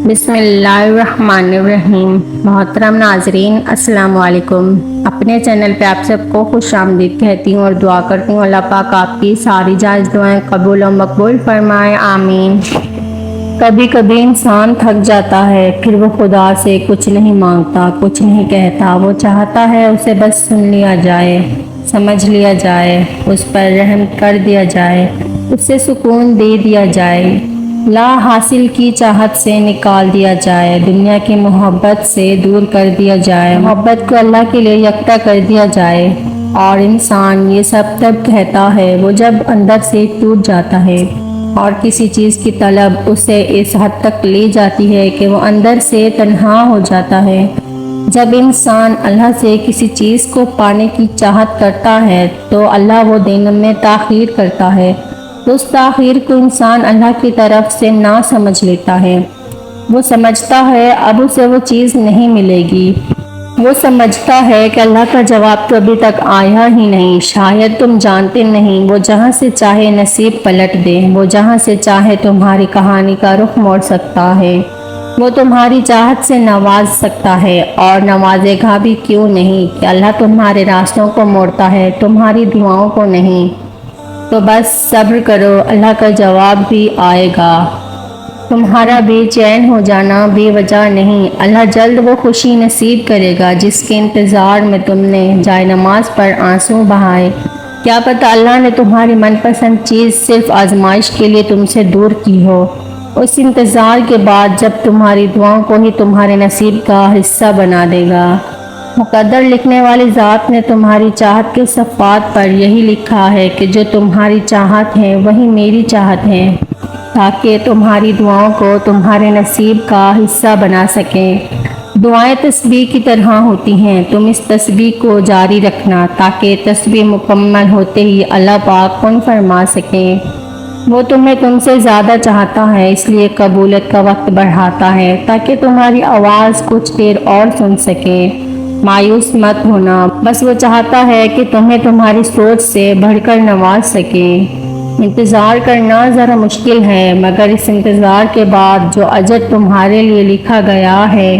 بسم اللہ الرحمن الرحیم۔ محترم ناظرین السلام علیکم۔ اپنے چینل پہ آپ سب کو خوش آمدید کہتی ہوں اور دعا کرتی ہوں اللہ پاک آپ کی ساری جائز دعائیں قبول و مقبول فرمائے، آمین۔ کبھی کبھی انسان تھک جاتا ہے، پھر وہ خدا سے کچھ نہیں مانگتا، کچھ نہیں کہتا، وہ چاہتا ہے اسے بس سن لیا جائے، سمجھ لیا جائے، اس پر رحم کر دیا جائے، اس سے سکون دے دیا جائے، لا حاصل کی چاہت سے نکال دیا جائے، دنیا کی محبت سے دور کر دیا جائے، محبت کو اللہ کے لیے یکتا کر دیا جائے۔ اور انسان یہ سب تب کہتا ہے وہ جب اندر سے ٹوٹ جاتا ہے اور کسی چیز کی طلب اسے اس حد تک لے جاتی ہے کہ وہ اندر سے تنہا ہو جاتا ہے۔ جب انسان اللہ سے کسی چیز کو پانے کی چاہت کرتا ہے تو اللہ وہ دینے میں تاخیر کرتا ہے۔ اس تاخیر کو انسان اللہ کی طرف سے نہ سمجھ لیتا ہے۔ وہ سمجھتا ہے اب اسے وہ چیز نہیں ملے گی۔ وہ سمجھتا ہے کہ اللہ کا جواب تو ابھی تک آیا ہی نہیں، شاید تم جانتے نہیں، وہ جہاں سے چاہے نصیب پلٹ دے، وہ جہاں سے چاہے تمہاری کہانی کا رخ موڑ سکتا ہے، وہ تمہاری چاہت سے نواز سکتا ہے، اور نوازے گا بھی کیوں نہیں کہ اللہ تمہارے راستوں کو موڑتا ہے، تمہاری دعاؤں کو نہیں۔ تو بس صبر کرو، اللہ کا جواب بھی آئے گا۔ تمہارا بے چین ہو جانا بے وجہ نہیں، اللہ جلد وہ خوشی نصیب کرے گا جس کے انتظار میں تم نے جائے نماز پر آنسو بہائے۔ کیا پتہ اللہ نے تمہاری من پسند چیز صرف آزمائش کے لیے تم سے دور کی ہو، اس انتظار کے بعد جب تمہاری دعاؤں کو ہی تمہارے نصیب کا حصہ بنا دے گا۔ مقدر لکھنے والی ذات نے تمہاری چاہت کے صفحات پر یہی لکھا ہے کہ جو تمہاری چاہت ہے وہی میری چاہت ہے، تاکہ تمہاری دعاؤں کو تمہارے نصیب کا حصہ بنا سکیں۔ دعائیں تسبیح کی طرح ہوتی ہیں، تم اس تسبیح کو جاری رکھنا تاکہ تسبیح مکمل ہوتے ہی اللہ پاک کن فرما سکیں۔ وہ تمہیں تم سے زیادہ چاہتا ہے، اس لیے قبولیت کا وقت بڑھاتا ہے تاکہ تمہاری آواز کچھ دیر اور سن سکے۔ مایوس مت ہونا، بس وہ چاہتا ہے کہ تمہیں تمہاری سوچ سے بڑھ کر نواز سکے۔ انتظار کرنا ذرا مشکل ہے، مگر اس انتظار کے بعد جو اجر تمہارے لیے لکھا گیا ہے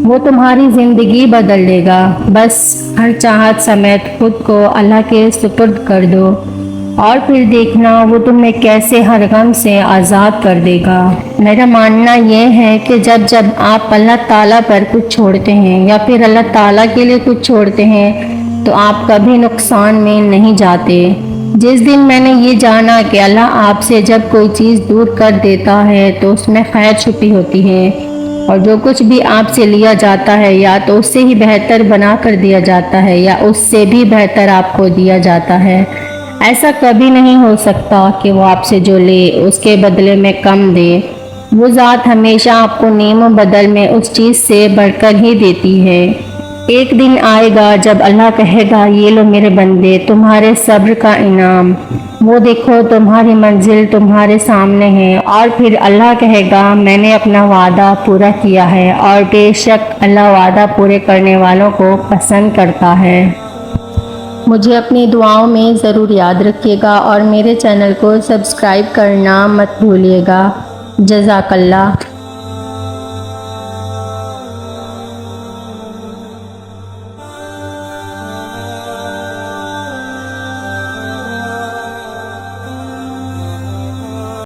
وہ تمہاری زندگی بدل دے گا۔ بس ہر چاہت سمیت خود کو اللہ کے سپرد کر دو اور پھر دیکھنا وہ تمہیں کیسے ہر غم سے آزاد کر دے گا۔ میرا ماننا یہ ہے کہ جب آپ اللہ تعالیٰ پر کچھ چھوڑتے ہیں یا پھر اللہ تعالیٰ کے لیے کچھ چھوڑتے ہیں تو آپ کبھی نقصان میں نہیں جاتے۔ جس دن میں نے یہ جانا کہ اللہ آپ سے جب کوئی چیز دور کر دیتا ہے تو اس میں خیر چھپی ہوتی ہے، اور جو کچھ بھی آپ سے لیا جاتا ہے یا تو اس سے ہی بہتر بنا کر دیا جاتا ہے یا اس سے بھی بہتر آپ کو دیا جاتا ہے۔ ایسا کبھی نہیں ہو سکتا کہ وہ آپ سے جو لے اس کے بدلے میں کم دے۔ وہ ذات ہمیشہ آپ کو نیم و بدل میں اس چیز سے بڑھ کر ہی دیتی ہے۔ ایک دن آئے گا جب اللہ کہے گا یہ لو میرے بندے تمہارے صبر کا انعام، وہ دیکھو تمہاری منزل تمہارے سامنے ہے، اور پھر اللہ کہے گا میں نے اپنا وعدہ پورا کیا ہے، اور بے شک اللہ وعدہ پورے کرنے والوں کو پسند کرتا ہے۔ مجھے اپنی دعاؤں میں ضرور یاد رکھیے گا اور میرے چینل کو سبسکرائب کرنا مت بھولیے گا۔ جزاک اللہ۔